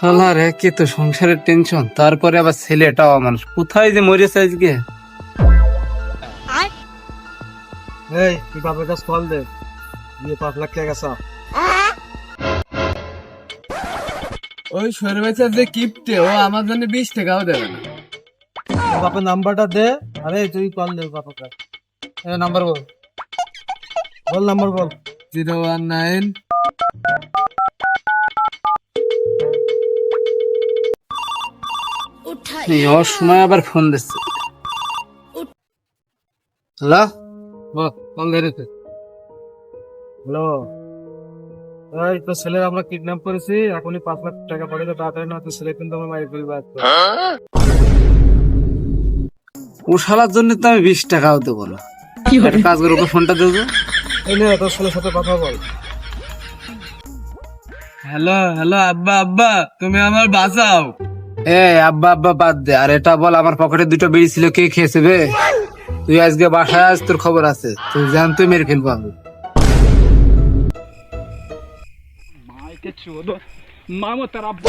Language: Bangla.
শালার একে তো সংসারের টেনশন, তারপরে আবার ছেলেটাও মানুষ কোথায় যে মরেছে আজকে। এই তুই বাপের কাছে কল দে, দিয়ে 5 লাখ টাকা গেছা। ওই সরবেচার যে কিপটে ও আমার জন্য 20 টাকাও দেবে না। বাপের নাম্বারটা দে। আরে তুই কল দে বাপের কাছে। নাম্বার বল, বল নাম্বার বল। 019 এই অসময় আবার ফোন দিচ্ছে। হ্যালো, বল কল দে রে তুই। হ্যালো, এই তো ছেলের আমরা কিডন্যাপ করেছি, এখনই 5 লাখ টাকা পাঠিয়ে তাড়াতাড়ি, না তো ছেলে কিন্তু আমরা মারি ফেলবো আজকে। ও শালার জন্য তো আমি 20 টাকাও দেবো না। একটা কাজ করে ওকে ফোনটা দেবো। এই নে তোর ছেলের সাথে কথা বল। হ্যালো হ্যালো, আব্বা আব্বা তুমি আমার বাঁচাও। এ আব্বা আব্বা বাদ দে, আর এটা বল আমার পকেটে 2টা বিড়ি ছিল, কে খেয়েছে বে? তুই আজকে বাসায় আস, তোর খবর আছে, তুই জান তুই মেরে ফেলবো আমি। মামো তার আব্বা